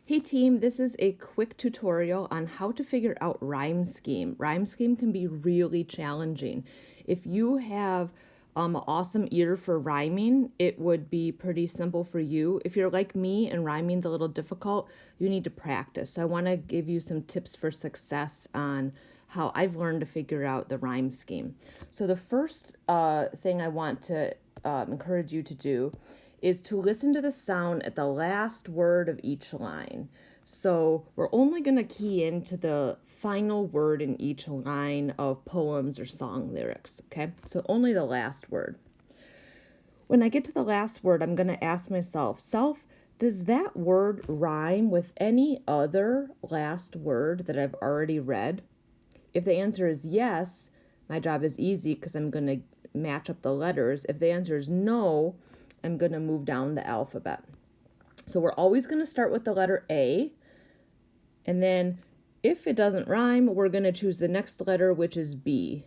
Hey team, this is a quick tutorial on how to figure out rhyme scheme. Rhyme scheme can be really challenging. If you have an awesome ear for rhyming, it would be pretty simple for you. If you're like me and rhyming's a little difficult, you need to practice. So I want to give you some tips for success on how I've learned to figure out the rhyme scheme. So the first thing I want to encourage you to do is to listen to the sound at the last word of each line. So we're only going to key into the final word in each line of poems or song lyrics, okay? So only the last word. When I get to the last word, I'm going to ask myself, does that word rhyme with any other last word that I've already read? If the answer is yes, my job is easy because I'm going to match up the letters. If the answer is no, I'm going to move down the alphabet. So we're always going to start with the letter A. And then if it doesn't rhyme, we're going to choose the next letter, which is B.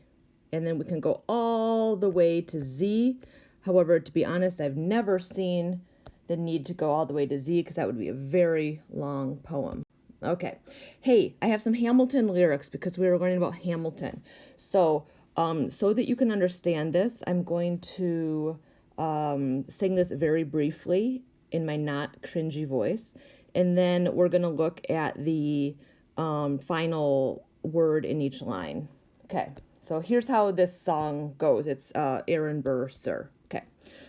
And then we can go all the way to Z. However, to be honest, I've never seen the need to go all the way to Z because that would be a very long poem. Okay. Hey, I have some Hamilton lyrics because we were learning about Hamilton. So that you can understand this, I'm going to sing this very briefly in my not cringy voice, and then we're going to look at the final word in each line. Okay, so here's how this song goes. It's Aaron Burr, Sir. Okay,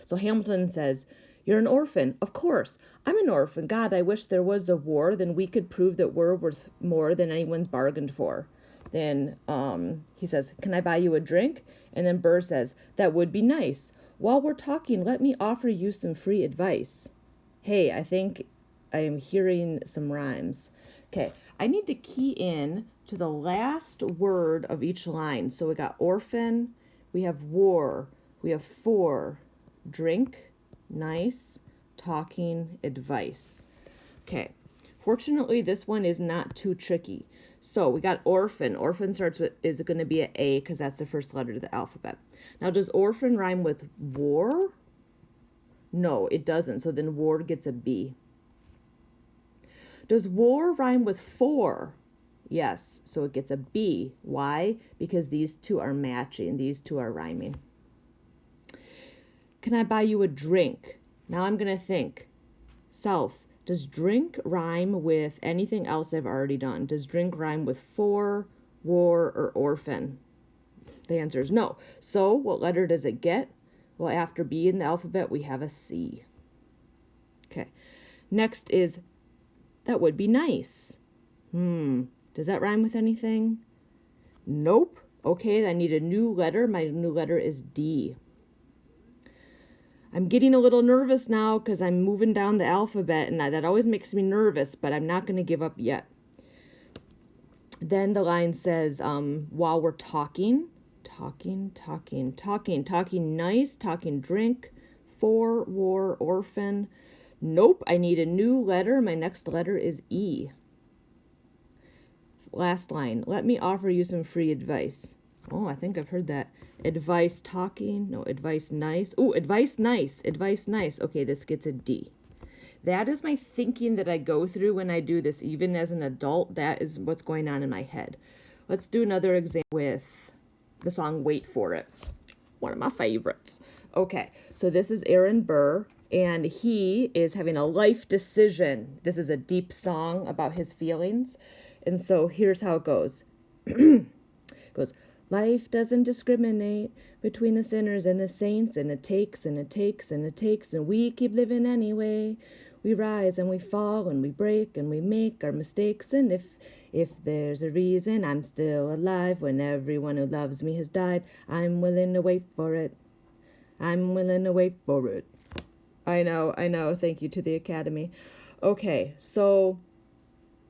so Hamilton says, "You're an orphan, of course. I'm an orphan. God, I wish there was a war, then we could prove that we're worth more than anyone's bargained for." Then he says, "Can I buy you a drink?" And then Burr says, "That would be nice. While we're talking, let me offer you some free advice." Hey, I think I am hearing some rhymes. Okay, I need to key in to the last word of each line. So we got orphan, we have war, we have for, drink, nice, talking, advice. Okay, fortunately this one is not too tricky. So we got orphan. Orphan starts with, is it going to be an A because that's the first letter of the alphabet. Now, does orphan rhyme with war? No, it doesn't. So then war gets a B. Does war rhyme with for? Yes, so it gets a B. Why? Because these two are matching. These two are rhyming. Can I buy you a drink? Now I'm going to think. Does drink rhyme with anything else I've already done? Does drink rhyme with for, war, or orphan? The answer is no. So what letter does it get? Well, after B in the alphabet, we have a C. Okay. Next is, that would be nice. Does that rhyme with anything? Nope. Okay, I need a new letter. My new letter is D. I'm getting a little nervous now because I'm moving down the alphabet, and that always makes me nervous, but I'm not going to give up yet. Then the line says, while we're talking nice, talking drink, for, war, orphan. Nope, I need a new letter. My next letter is E. Last line, let me offer you some free advice. Oh, I think I've heard that. Advice talking, no, advice nice. Oh, advice nice. Okay, this gets a D. That is my thinking that I go through when I do this, even as an adult. That is what's going on in my head. Let's do another example with the song Wait For It. One of my favorites. Okay, so this is Aaron Burr, and he is having a life decision. This is a deep song about his feelings. And so here's how it goes. It goes, life doesn't discriminate between the sinners and the saints, and it takes, and it takes, and it takes, and we keep living anyway. We rise and we fall and we break and we make our mistakes, and if there's a reason I'm still alive when everyone who loves me has died, I'm willing to wait for it. I'm willing to wait for it. I know. Thank you to the Academy. Okay, so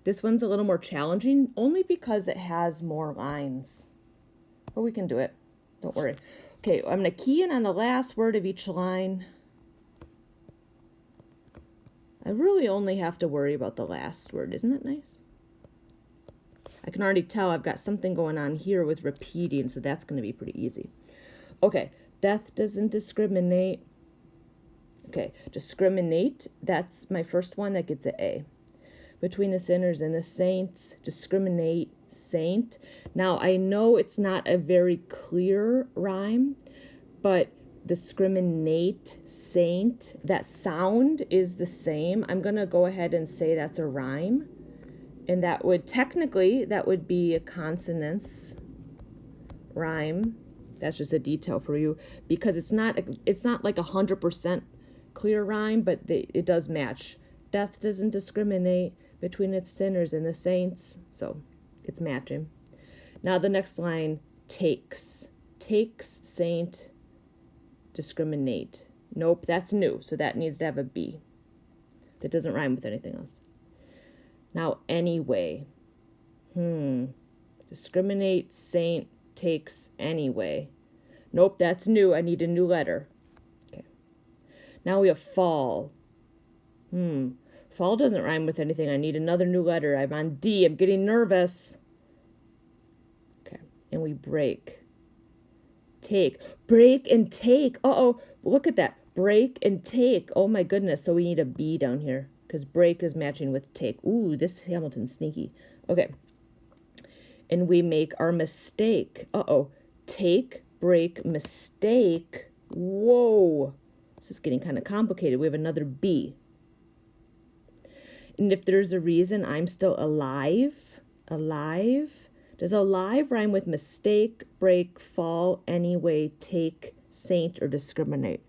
this one's a little more challenging only because it has more lines. But we can do it. Don't worry. Okay, I'm going to key in on the last word of each line. I really only have to worry about the last word. Isn't it nice? I can already tell I've got something going on here with repeating, so that's going to be pretty easy. Okay, death doesn't discriminate. Okay, discriminate, that's my first one, that gets an A. between the sinners and the saints. Discriminate, saint. Now, I know it's not a very clear rhyme, but discriminate, saint, that sound is the same. I'm going to go ahead and say that's a rhyme. And that would technically, that would be a consonance rhyme. That's just a detail for you, because it's not like 100% clear rhyme, but it does match. Death doesn't discriminate between its sinners and the saints, so it's matching. Now the next line, takes, saint, discriminate. Nope, that's new, so that needs to have a B. That doesn't rhyme with anything else. Now, anyway. Discriminate, saint, takes, anyway. Nope, that's new. I need a new letter. Okay. Now we have fall. Fall doesn't rhyme with anything. I need another new letter. I'm on D. I'm getting nervous. Okay. And we break. Take. Break and take. Uh-oh. Look at that. Break and take. Oh, my goodness. So we need a B down here, because break is matching with take. Ooh, this Hamilton's sneaky. Okay. And we make our mistake. Uh-oh. Take, break, mistake. Whoa. This is getting kind of complicated. We have another B. And if there's a reason I'm still alive, does alive rhyme with mistake, break, fall, anyway, take, saint, or discriminate?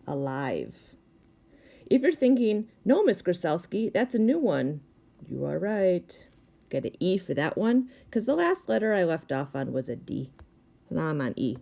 Alive. If you're thinking, no, Miss Grzelski, that's a new one, you are right. Get an E for that one, because the last letter I left off on was a D. Now I'm on E.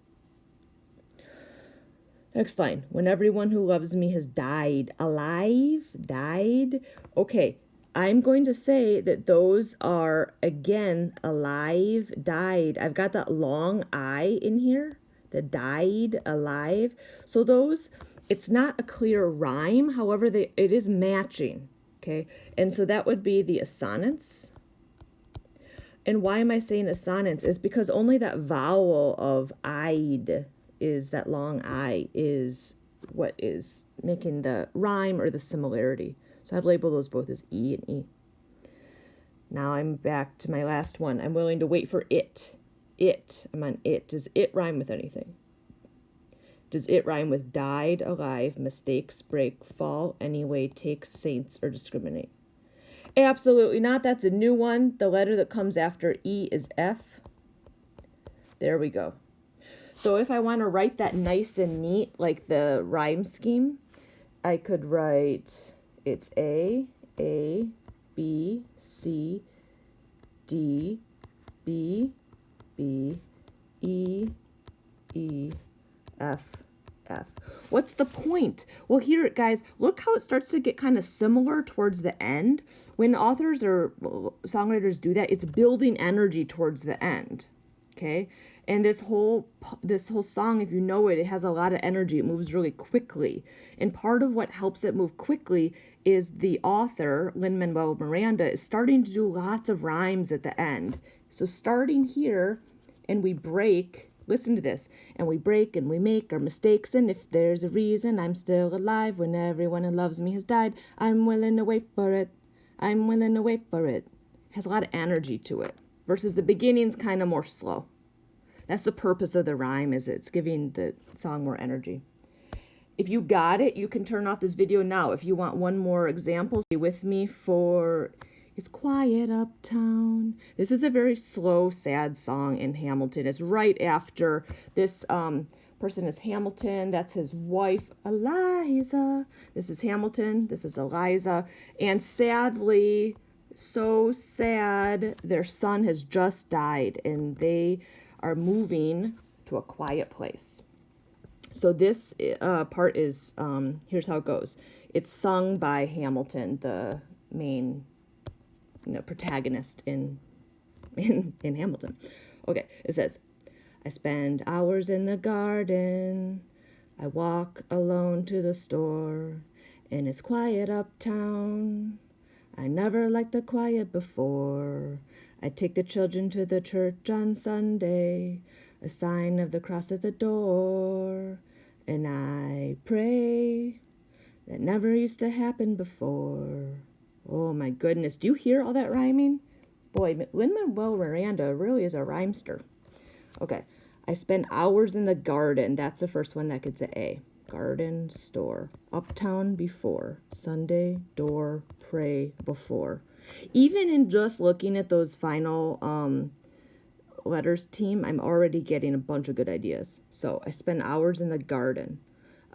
Next line. When everyone who loves me has died. Alive? Died? Okay, I'm going to say that those are, again, alive, died. I've got that long I in here. The died, alive. So those, it's not a clear rhyme. However, it is matching. Okay, and so that would be the assonance. And why am I saying assonance? Is because only that vowel of "ide" is, that long I, is what is making the rhyme or the similarity. So I'd label those both as E and E. Now I'm back to my last one. I'm willing to wait for it. It. I'm on it. Does it rhyme with anything? Does it rhyme with died, alive, mistakes, break, fall, anyway, take, saints, or discriminate? Absolutely not. That's a new one. The letter that comes after E is F. There we go. So if I want to write that nice and neat, like the rhyme scheme, I could write, it's A, B, C, D, B, B, E, E, F, F. What's the point? Well, here, guys, look how it starts to get kind of similar towards the end. When authors or songwriters do that, it's building energy towards the end, okay? And this whole song, if you know it, it has a lot of energy. It moves really quickly. And part of what helps it move quickly is the author, Lin-Manuel Miranda, is starting to do lots of rhymes at the end. So starting here, and we break, listen to this, and we break and we make our mistakes, and if there's a reason I'm still alive when everyone who loves me has died, I'm willing to wait for it. I'm willing to wait for it. It has a lot of energy to it, versus the beginning's kind of more slow. That's the purpose of the rhyme, is it's giving the song more energy. If you got it, you can turn off this video now. If you want one more example, stay with me for It's Quiet Uptown. This is a very slow, sad song in Hamilton. It's right after this person is Hamilton. That's his wife, Eliza. This is Hamilton. This is Eliza. And sadly, so sad, their son has just died, and they are moving to a quiet place. So this part is, here's how it goes. It's sung by Hamilton, the main protagonist in Hamilton. Okay, it says, I spend hours in the garden. I walk alone to the store. And it's quiet uptown. I never liked the quiet before. I take the children to the church on Sunday, a sign of the cross at the door. And I pray that never used to happen before. Oh my goodness. Do you hear all that rhyming? Boy, Lin-Manuel Miranda really is a rhymester. Okay. I spend hours in the garden. That's the first one that gets an A. Garden, store. Uptown before. Sunday, door, pray before. Even in just looking at those final letters, team, I'm already getting a bunch of good ideas. So I spend hours in the garden.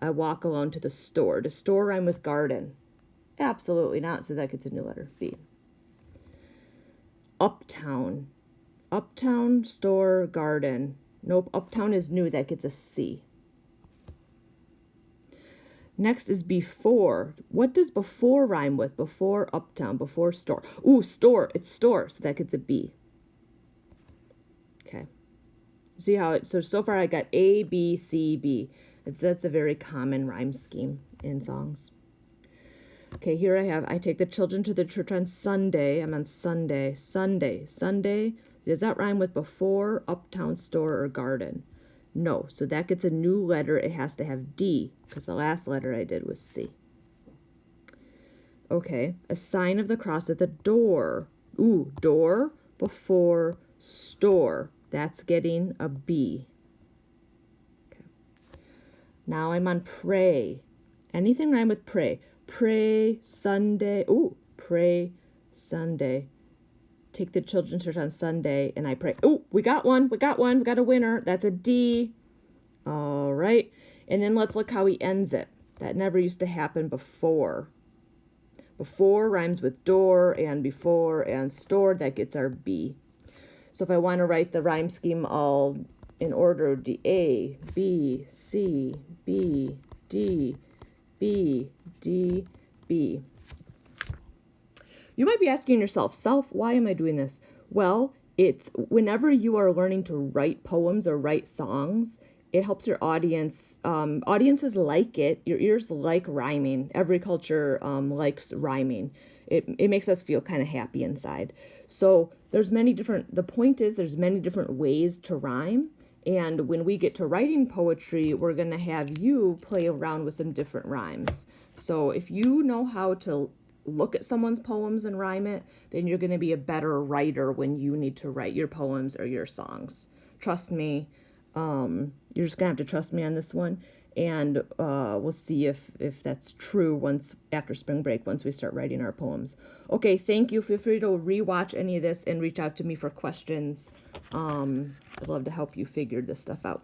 I walk alone to the store. Does store rhyme with garden? Absolutely not. So that gets a new letter, B. Uptown. Uptown, store, garden. Nope, uptown is new. That gets a C. Next is before. What does before rhyme with? Before uptown, before store. Ooh, store. It's store. So that gets a B. Okay. See how it, so far I got A, B, C, B. That's a very common rhyme scheme in songs. Okay, here I take the children to the church on Sunday. I'm on Sunday. Sunday. Does that rhyme with before, uptown, store, or garden? No, so that gets a new letter. It has to have D, because the last letter I did was C. Okay, a sign of the cross at the door. Ooh, door, before, store. That's getting a B. Okay. Now I'm on pray. Anything rhyme with pray? Pray, Sunday. Ooh, pray, Sunday. Take the children to church on Sunday, and I pray. Ooh, we got one. We got a winner. That's a D. All right. And then let's look how he ends it. That never used to happen before. Before rhymes with door, and before and store. That gets our B. So if I want to write the rhyme scheme all in order, it would be A, B, C, B, D, B, D, B. You might be asking yourself, Self, why am I doing this? Well, it's whenever you are learning to write poems or write songs, it helps your audience. Audiences like it. Your ears like rhyming. Every culture likes rhyming. It makes us feel kind of happy inside. So the point is there's many different ways to rhyme. And when we get to writing poetry, we're going to have you play around with some different rhymes. So if you know how to look at someone's poems and rhyme it, then you're going to be a better writer when you need to write your poems or your songs. Trust me. You're just going to have to trust me on this one. And we'll see if that's true after spring break, once we start writing our poems. Okay, thank you. Feel free to rewatch any of this and reach out to me for questions. I'd love to help you figure this stuff out.